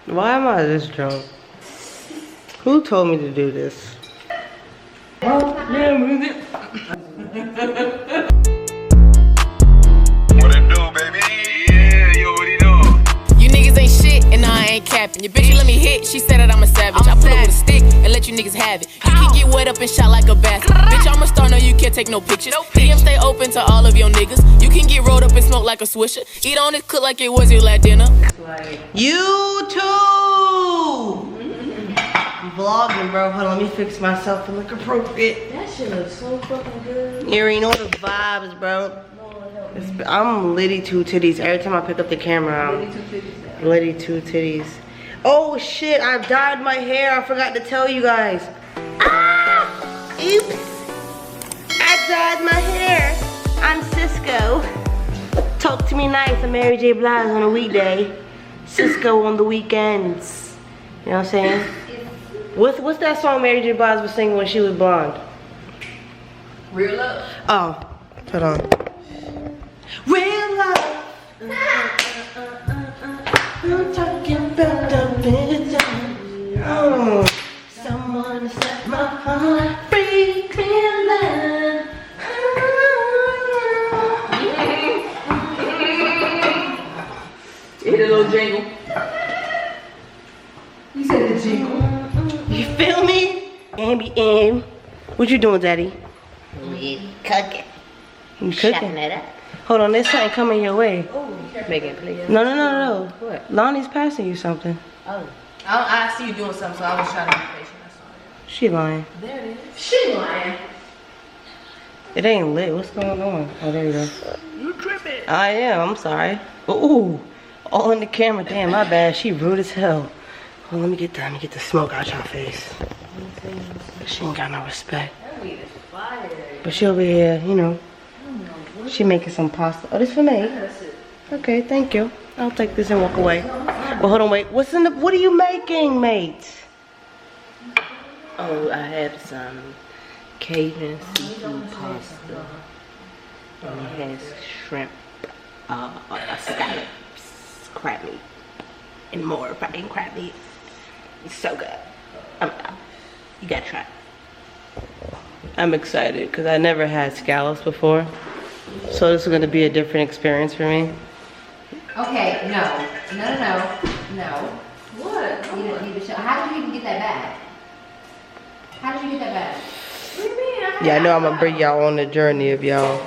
Why am I this drunk? Who told me to do this? Oh, yeah, move it. What it do, baby? Yeah, you already know. You niggas ain't shit, and I ain't capping. Your bitch, you let me hit, she said that I'm a savage. I pull up with a stick and let you niggas have it. You can get wet up and shot like a basket. Bitch, I'm a star, no, you can't take no pictures. DM stay open to all of your niggas. You can get rolled up and smoke like a swisher. Eat on it, cook like it was your last dinner. YouTube! I'm vlogging, bro. Hold on, let me fix myself and look appropriate. That shit looks so fucking good. You already know the vibes, bro. I'm litty two titties. Every time I pick up the camera, I'm litty two titties. Oh shit, I dyed my hair. I forgot to tell you guys. Ah! Oops. I dyed my hair. I'm Cisco. Talk to me nice. I'm Mary J. Blige on a weekday. Cisco on the weekends. You know what I'm saying? What's that song Mary J. Blige was singing when she was blonde? Real love. Oh, hold on. Real love. I'm talking about the vision. Oh, someone to set my heart free. Real love. Hit a little jingle. You said the jingle. You feel me? Ambi. What you doing, Daddy? We cooking. You Shutting cooking? it up. Hold on, there's something coming your way. Making please. No. What? Lonnie's passing you something. Oh. I see you doing something, so I was trying to be patient. That's all. She lying. There it is. She lying. It ain't lit. What's going on? Oh, there you go. You tripping. I am. I'm sorry. Ooh, all in the camera. Damn, my bad. She rude as hell. Well, let me get the smoke out your face. She ain't got no respect. That weed is fire. But she over here, you know. She making some pasta. Oh, this for me. That's it. Okay, thank you. I'll take this and walk away. But hold on, wait. What are you making, mate? Oh, I have some Cajun seafood pasta. And it has shrimp, scallops, crab meat, and more fucking crab meat. It's so good. You gotta try it. I'm excited because I never had scallops before. So this is going to be a different experience for me. Okay, no. What? You don't need to show. How did you even get that bag? How did you get that bag? What do you mean? Yeah, I know I'm going to bring y'all on the journey of y'all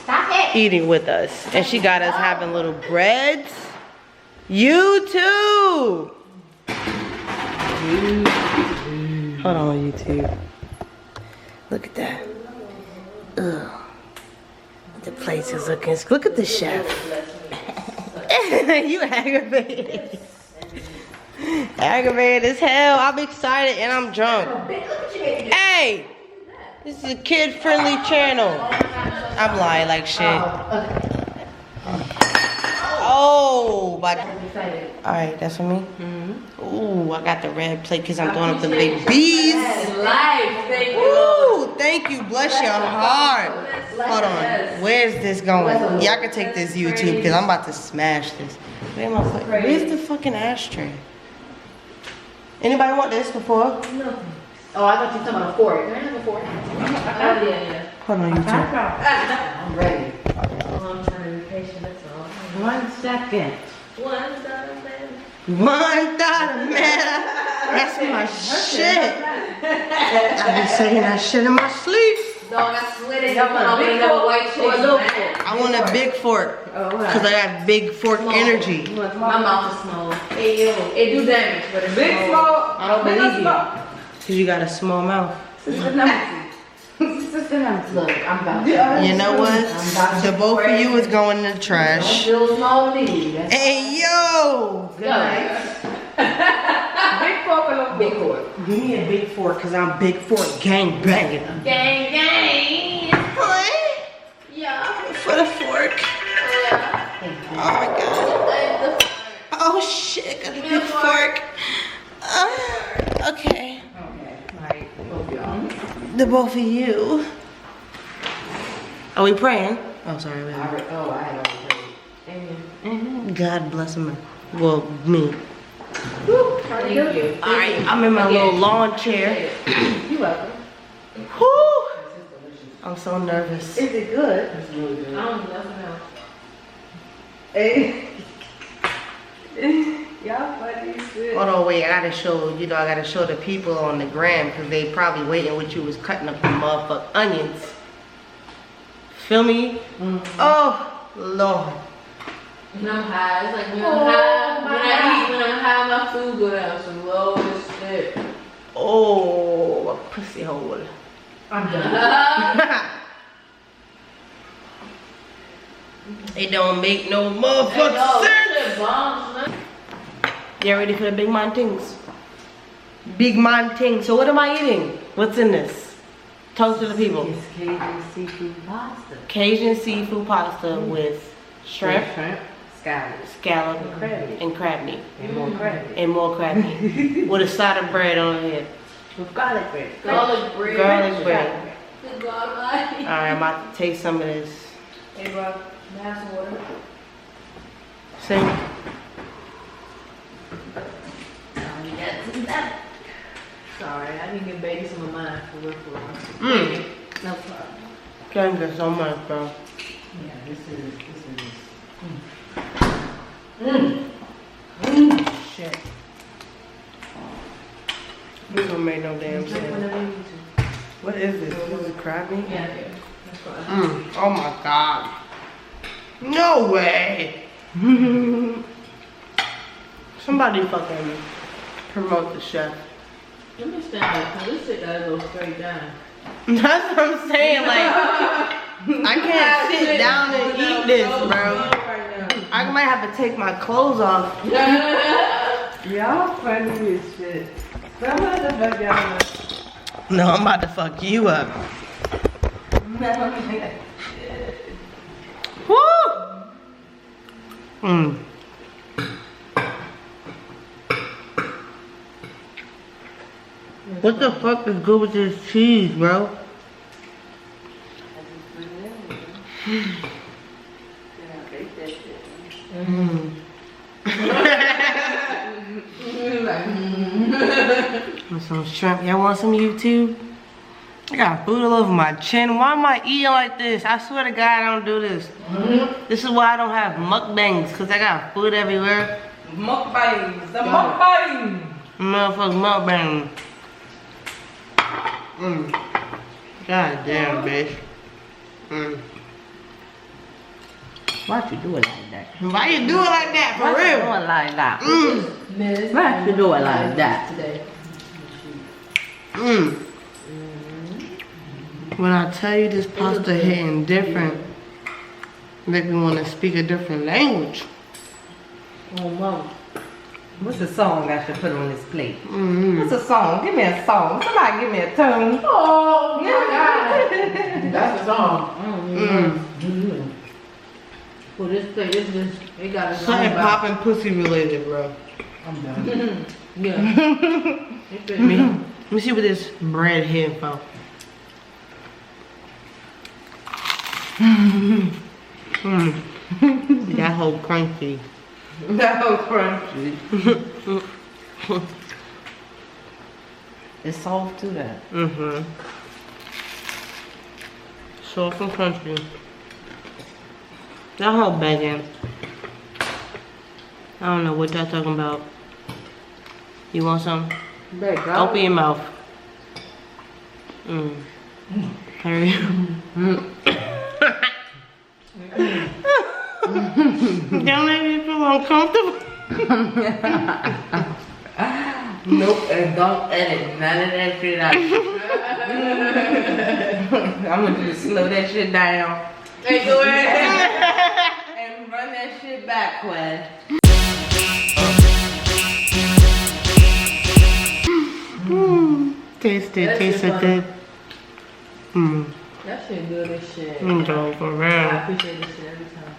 Stop it! eating with us. And she got us having little breads. You too! Hold on, YouTube. Look at that. Ugh. The place is looking. Look at the chef. You aggravated. Aggravated as hell. I'm excited and I'm drunk. Hey! This is a kid-friendly channel. I'm lying like shit. Oh, but alright, that's for me. Ooh, I got the red plate because I'm going up the big B's. Ooh, thank you. Bless your heart. Hold on. Where's this going? Y'all can take this YouTube because I'm about to smash this. Where's the fucking ashtray? Anybody want this before? Oh, I thought you were talking about a fork. Can I have a fork? Yeah. Hold on, YouTube. I'm ready. I'm trying to be patient, that's all. 1 second. $1 man. That's my shit. I be saying that shit in my sleep. Dog, I swear to God, I'm gonna have a white chick. I want a big fork. Because I got big fork energy. My mouth is small. Hey, yo, it do damage, but it's big small. I don't believe you. Because you got a small mouth. Sister Nancy. Sister Nancy. Look, I'm about to. You know what? The both of you is going in the trash. Still small me. Hey, yo! Good night. Big fork or no big fork? Give me a big fork because I'm big fork gang banging. Gang, gang. What? Yeah. For the fork. Oh my god. Oh shit, got a big fork. Okay. Right, both y'all. The both of you. Are we praying? Oh, sorry. I had already prayed. Amen. God bless him. Well, me. Thank you. Alright, I'm in my little lawn chair. You're welcome. Whew. I'm so nervous. Is it good? It's really good. I don't know nothing else. Y'all funny shit. Hold on, wait, I gotta show, I gotta show the people on the gram because they probably waiting what you was cutting up the motherfucking onions. Feel me? Oh, Lord. When I'm high, it's like when I'm high, my food go down so low as shit. Oh, a pussy hole. I'm done. It don't make no motherfucking sense. You ready for the big man things? Big man things. So what am I eating? What's in this? Talk to the people. It's Cajun seafood pasta. Cajun seafood pasta with shrimp, scallop, and crab meat. And more crab meat. And more crab meat. With a side of bread on it. With garlic bread. Garlic bread. Good God Almighty. Alright, I'm about to taste some of this. Hey, bro, can I have some water? See? Sorry, I didn't give baby some of mine for real. No problem. Thank you so much, bro. Yeah, this is. Shit. This don't make no damn sense. What is this? This is crab meat? Yeah, that's fine. Oh my god. No way. Somebody fucking promote the chef. Let me stand up, cause this shit gotta go straight down. That's what I'm saying, like, I can't sit down and eat this, bro. I might have to take my clothes off. Y'all funny as shit. I'm about to fuck y'all up. No, I'm about to fuck you up. Woo! What the fuck is good with this cheese, bro? Want some shrimp? Y'all want some YouTube? I got food all over my chin. Why am I eating like this? I swear to God, I don't do this. This is why I don't have mukbangs, because I got food everywhere. Mukbangs, the mukbang. Motherfucking mukbang. God damn, bitch. Why'd you do it like that? Why you do it like that, for Why'd you real? do it like that? Why'd you do it like that? When I tell you this pasta hitting different, make me want to speak a different language. Oh, mama. What's the song I should put on this plate? Mm-hmm. What's a song? Give me a song. Somebody give me a tune. Oh, my God. That's the song. Well, this plate, it got its Something own popping pussy related, bro. I'm done. Yeah. Let me see what this bread here for. That whole crunchy. That whole crunchy. It's soft too, that. Soft and crunchy. That whole bacon. I don't know what y'all talking about. You want some? Open your mouth. Hurry. Don't make me feel uncomfortable. Nope, and don't edit none of that shit out. I'm gonna just slow that shit down. Hey, go ahead. And run that shit back, Quinn. Taste it good. That shit good as shit. For real. I appreciate this shit every time.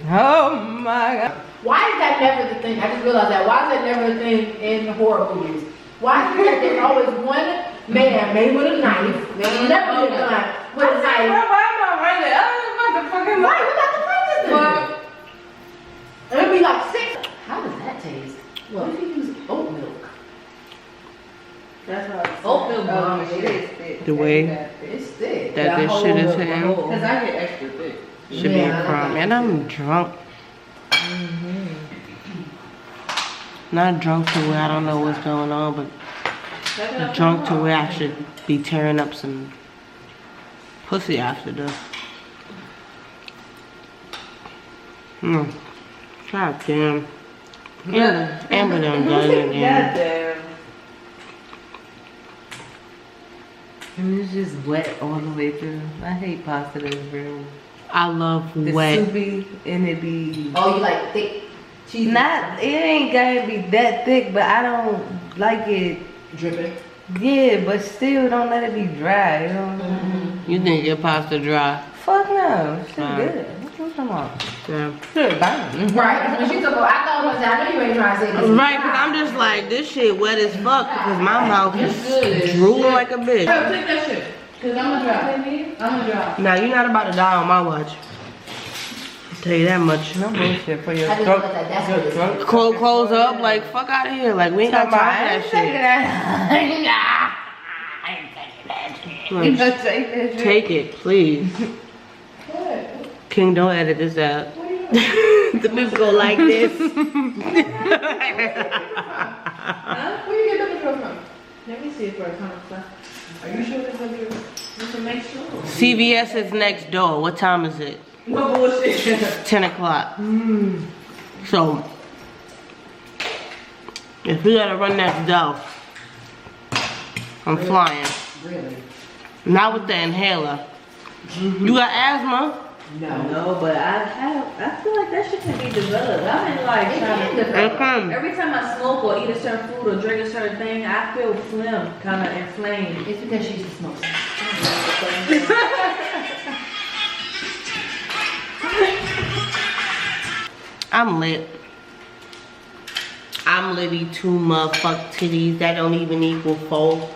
Oh my God. Why is that never the thing? I just realized that. Why is that never the thing in horror movies? Why is it that there's always one man made with a knife? There's never been a knife with a knife. Why am I running? I don't know what the fucking Right, we got to find this thing. It'd be like 6. How does that taste? Well, if you use oat milk. That's how it's Oat milk bomb it shit. is thick. The way It's thick. that this shit is hitting. Because I get extra thick. Should be a crime. And I'm drunk. Not drunk to where I don't know what's going on, but drunk to where I should be tearing up some pussy after this. God damn. Amber done done it again. Goddamn. And it's just wet all the way through. I hate pasta that's real. I love The wet. soupy and it be Oh, you like thick cheese? not. It ain't gotta be that thick, but I don't like it. Dripping. Yeah, but still don't let it be dry. You know what I'm saying? You think your pasta dry? Fuck no, it's Fine. good. What you talking about? Yeah. Good, bang. Right. When she took over, I thought I know you ain't trying to say this. Right, because I'm just like, this shit wet as fuck because my mouth is drooling like a bitch. Bro, take that shit. Cause I'm gonna drop. I'm gonna drop. Now, you're not about to die on my watch. I'll tell you that much. No bullshit for your I just throat. know that that's Your what it is. throat. Close up, like, fuck out of here. Like, we ain't got time for that shit. You gonna take that shit? Take it, please. King, don't edit this out. The people go like this. Where you get the picture from? Let me see if we're coming from. Are you sure this will be? Just to make sure. CVS is next door. What time is it? No bullshit. 10 o'clock. So, if we gotta run next door, I'm flying. Really? Not with the inhaler. You got asthma? No, but I feel like that shit can be developed. I've been like trying to Okay. every time I smoke or eat a certain food or drink a certain thing, I feel phlegm kind of inflamed. It's because she used to smoke. I'm lit. I'm litty two motherfuck titties. That don't even equal 4.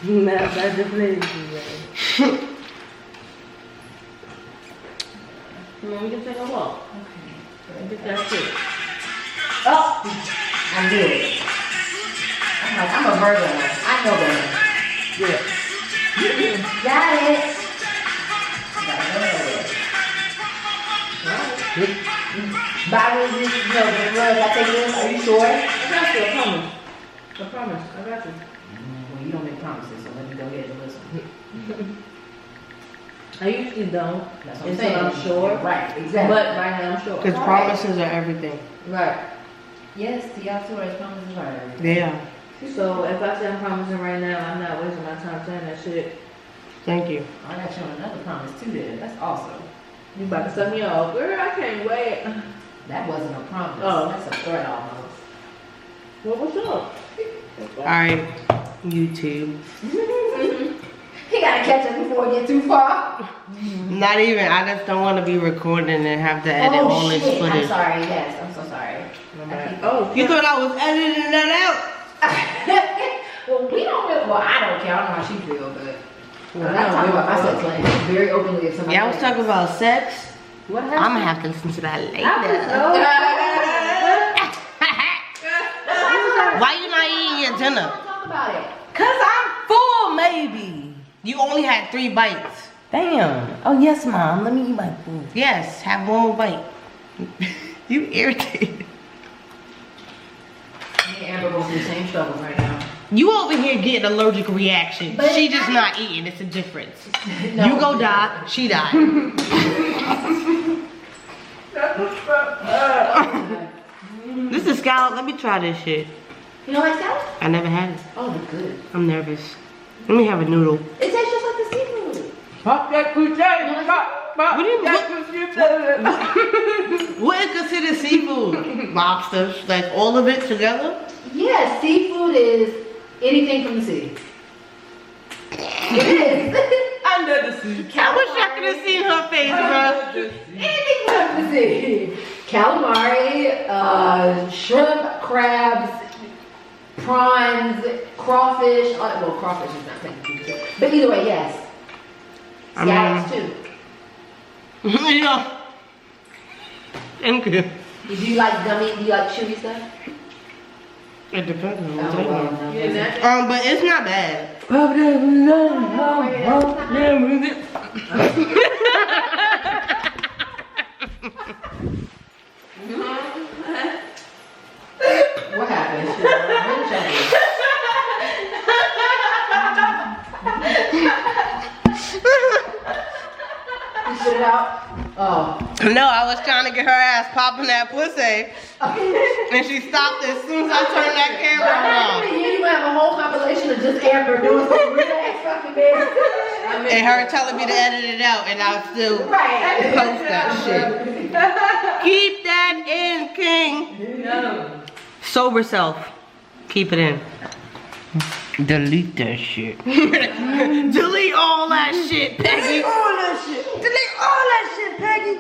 Nah, that's definitely come on, we can take a walk. Okay. Get that shit. Oh, I knew it. I'm like, I'm a Virgo. I know that. Yeah. Got it. Bobby, this is no, the blood. I take this. Are you sure? I got you, I promise. I promise, I got you. Well, you don't make promises, so let me go ahead and listen. I usually don't. That's what I'm until saying. I'm sure. Right, exactly. But right now I'm sure. Because promises are everything. Right. Yes, the outdoors promises are. Yeah. So if I say I'm promising right now, I'm not wasting my time saying that shit. Thank you. I got you on another promise too then. That's awesome. You about to suck me off. Girl, I can't wait. That wasn't a promise. Oh. That's a threat almost. What was up? Alright, YouTube. He gotta catch us before we get too far. Not even, I just don't want to be recording and have to edit all this shit. I'm footage. sorry, yes, I'm so sorry. Oh, You thought I was editing that Well, we don't really, well, I don't care. I don't know how she feels, but Well, I'm not no, talking we about my were- sex life very openly if out? somebody Yeah, I was talking about sex. what I'm happened? gonna have to listen to that later. Why you not eating your dinner? Talk about it. Cause I'm full, maybe. You only had 3 bites. Damn. Oh yes, mom. Let me eat my food. Yes, have one more bite. You irritated. Me and Amber going through the same struggles right now. You over here getting allergic reaction. But She just I- not eating. It's a difference. No. You go die, she die. This is scallop. Let me try this shit. You know like that? I never had it. Oh, they're good. I'm nervous. Let me have a noodle. It tastes just like the seafood. Pop that coochie. What do you what is considered seafood? Lobsters, like all of it together? Yeah, seafood is anything from the sea. It is. Under the sea. I wish I could have seen her face, bro. Anything from the sea. Calamari, shrimp, crabs, prawns, crawfish. Well, crawfish is not technically sea. But either way, yes. I mean- Scallops too. You know, Thank you. Do you like gummy? Do you like chewy stuff? It depends on what but it's not bad. What happened? You spit it out? Oh. No, I was trying to get her ass popping that pussy. And she stopped as soon as I turned that camera off. You might have a whole compilation of just Amber doing some weird ass fucking bed. And her telling me to edit it out, and I'll still post that shit. Keep that in, King. No. Sober self. Keep it in. Delete that shit. Delete all that shit, Peggy. Delete all that shit. Delete all that shit, Peggy.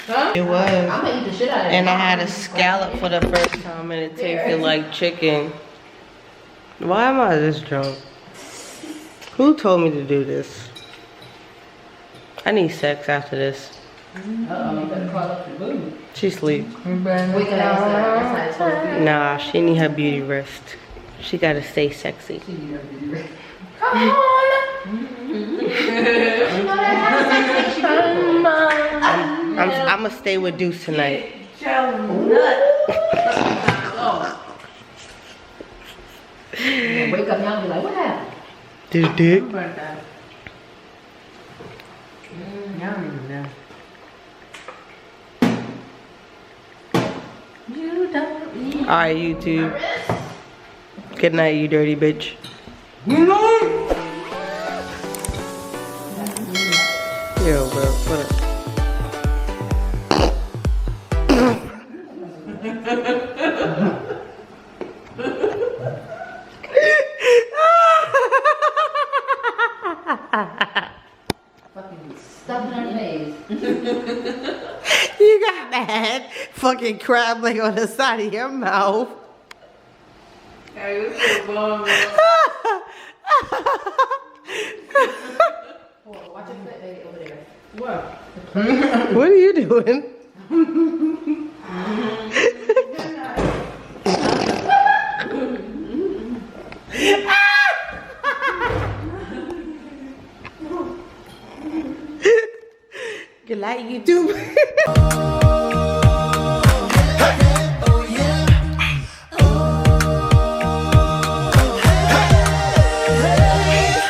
Huh? It was. I'm gonna eat the shit out of it. And I had a scallop for the first time, and it tasted like chicken. Why am I this drunk? Who told me to do this? I need sex after this. Uh-oh, you better call up the boo. She sleep. Wake her ass up. That's not supposed to be. Nah, she need her beauty rest. She gotta stay sexy. She need her beauty rest. Come on! I'ma stay with Deuce tonight. Wake up now and be like, what happened? This dick. I don't even know. You don't eat. Alright, YouTube. Good night, you dirty bitch. Yo, bro, what up? Fucking stuff in her face. You got that fucking crab leg on the side of your mouth. Hey, this is bomb, man. Watch your foot, baby, over there. What? What are you doing? Good night, YouTube.